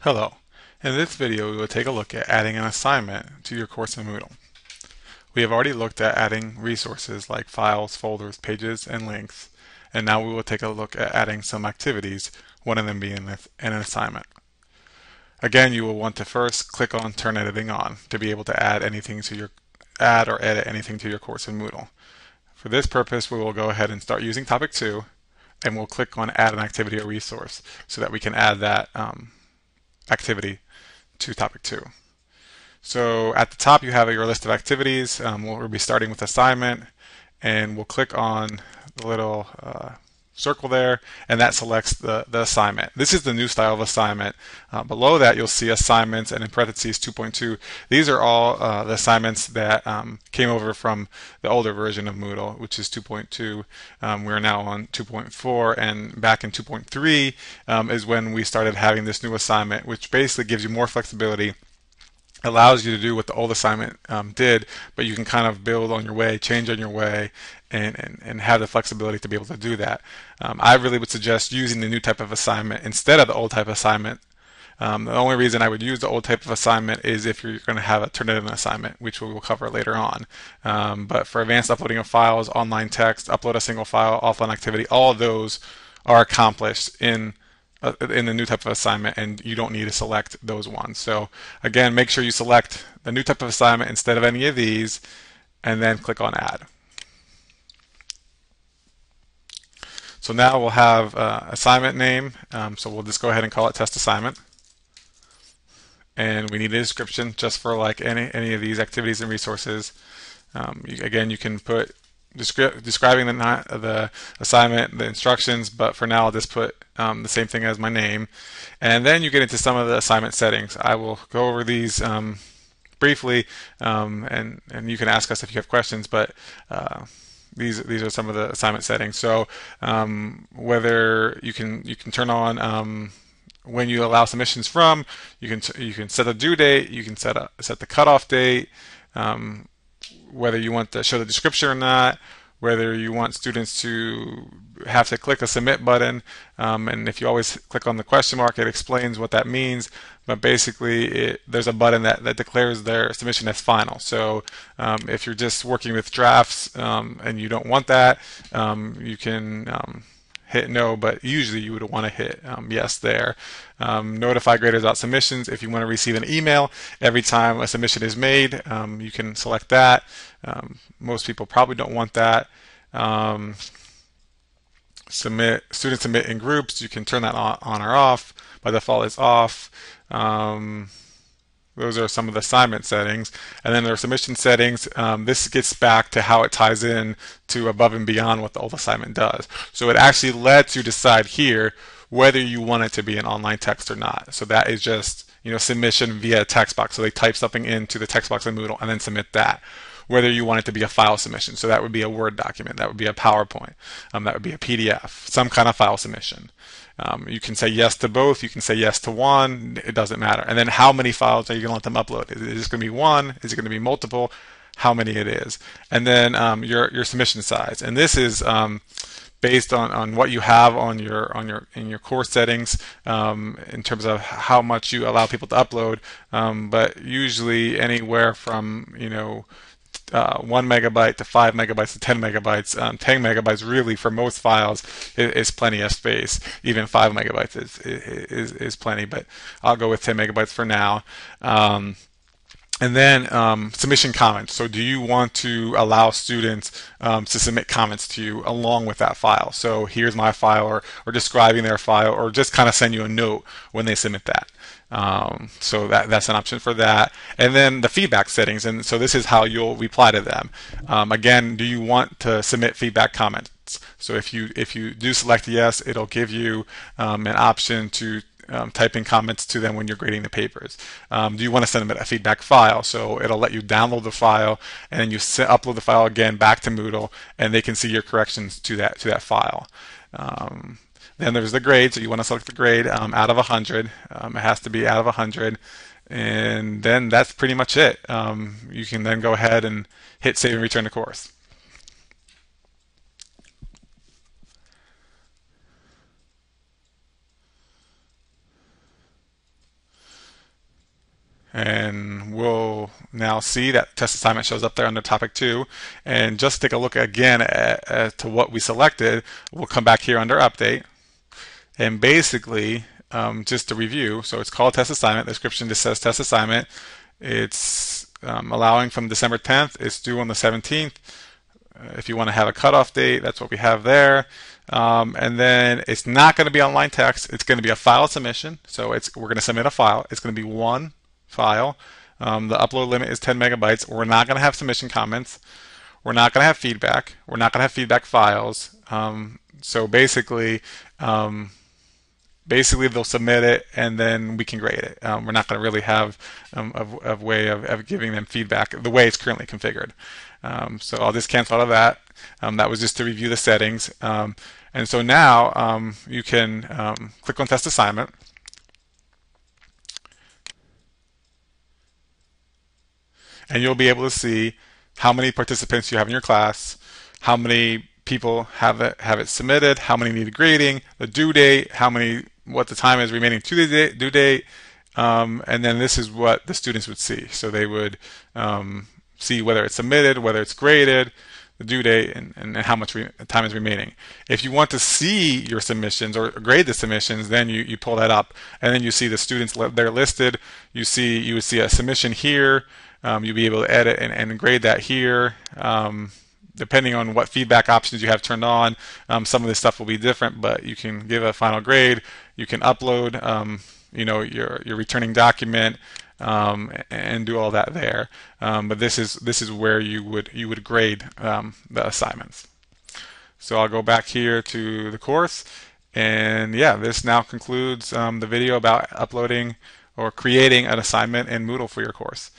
Hello. In this video, we will take a look at adding an assignment to your course in Moodle. We have already looked at adding resources like files, folders, pages, and links, and now we will take a look at adding some activities, one of them being an assignment. Again, you will want to first click on Turn Editing On to be able to add or edit anything to your course in Moodle. For this purpose, we will go ahead and start using Topic 2, and we'll click on Add an Activity or Resource so that we can add that activity to Topic 2. So at the top you have your list of activities. We'll be starting with assignment, and we'll click on the little circle there, and that selects the assignment. This is the new style of assignment. Below that you'll see assignments, and in parentheses 2.2. These are all the assignments that came over from the older version of Moodle, which is 2.2. We're now on 2.4, and back in 2.3 is when we started having this new assignment, which basically gives you more flexibility, allows you to do what the old assignment did, but you can kind of build on your way, change on your way, and have the flexibility to be able to do that. I really would suggest using the new type of assignment instead of the old type of assignment. The only reason I would use the old type of assignment is if you're going to have a Turnitin assignment, which we will cover later on. But for advanced uploading of files, online text, upload a single file, offline activity, all of those are accomplished in the new type of assignment, and you don't need to select those ones. So again, make sure you select the new type of assignment instead of any of these, and then click on Add. So now we'll have assignment name, so we'll just go ahead and call it test assignment. And we need a description just for like any of these activities and resources. Again, you can put describing the assignment, the instructions, but for now I'll just put the same thing as my name. And then you get into some of the assignment settings. I will go over these briefly, and you can ask us if you have questions, but these are some of the assignment settings. So whether you can turn on when you allow submissions from, you can set a due date, you can set the cutoff date, whether you want to show the description or not, whether you want students to have to click a submit button, and if you always click on the question mark, it explains what that means. But basically, there's a button that declares their submission as final. So if you're just working with drafts and you don't want that, you can hit no, but usually you would want to hit yes there. Notify graders about submissions. If you want to receive an email every time a submission is made, you can select that. Most people probably don't want that. Students submit in groups. You can turn that on or off. By default, it's off. Those are some of the assignment settings. And then there are submission settings. This gets back to how it ties in to above and beyond what the old assignment does. So it actually lets you decide here whether you want it to be an online text or not. So that is just submission via text box. So they type something into the text box in Moodle and then submit that. Whether you want it to be a file submission. So that would be a Word document. That would be a PowerPoint. That would be a PDF. Some kind of file submission. You can say yes to both. You can say yes to one. It doesn't matter. And then how many files are you going to let them upload? Is it going to be one? Is it going to be multiple? How many it is? And then your submission size. And this is based on what you have in your course settings in terms of how much you allow people to upload. But usually anywhere from 1 megabyte to 5 megabytes to 10 megabytes. 10 megabytes really for most files is plenty of space. Even 5 megabytes is plenty, but I'll go with 10 megabytes for now. And then submission comments. So do you want to allow students to submit comments to you along with that file? So here's my file, or describing their file, or just kind of send you a note when they submit that. So that's an option for that. And then the feedback settings. And so this is how you'll reply to them. Again, do you want to submit feedback comments? So if you do select yes, it'll give you an option to type in comments to them when you're grading the papers. Do you want to send them a feedback file? So it'll let you download the file, and then you upload the file again back to Moodle, and they can see your corrections to that file. Then there's the grade, so you want to select the grade out of 100. It has to be out of 100, and then that's pretty much it. You can then go ahead and hit save and return to course. And we'll now see that test assignment shows up there under topic 2. And just take a look again to what we selected, we'll come back here under update. And basically, just to review, so it's called test assignment. The description just says test assignment. It's allowing from December 10th. It's due on the 17th. If you want to have a cutoff date, that's what we have there. And then it's not going to be online text. It's going to be a file submission. So we're going to submit a file. It's going to be one file. The upload limit is 10 megabytes. We're not going to have submission comments. We're not going to have feedback. We're not going to have feedback files. So basically they'll submit it and then we can grade it. We're not going to really have a way of giving them feedback the way it's currently configured. So I'll just cancel out of that. That was just to review the settings. And so now you can click on test assignment. And you'll be able to see how many participants you have in your class, how many people have it submitted, how many need grading, the due date, what the time is remaining to the due date, and then this is what the students would see. So they would see whether it's submitted, whether it's graded, the due date, and how much time is remaining. If you want to see your submissions or grade the submissions, then you pull that up, and then you see the students they're listed. You would see a submission here. You'll be able to edit and grade that here. Depending on what feedback options you have turned on, some of this stuff will be different, but you can give a final grade. You can upload, your returning document, and do all that there. But this is where you would grade the assignments. So I'll go back here to the course, and yeah, this now concludes the video about uploading or creating an assignment in Moodle for your course.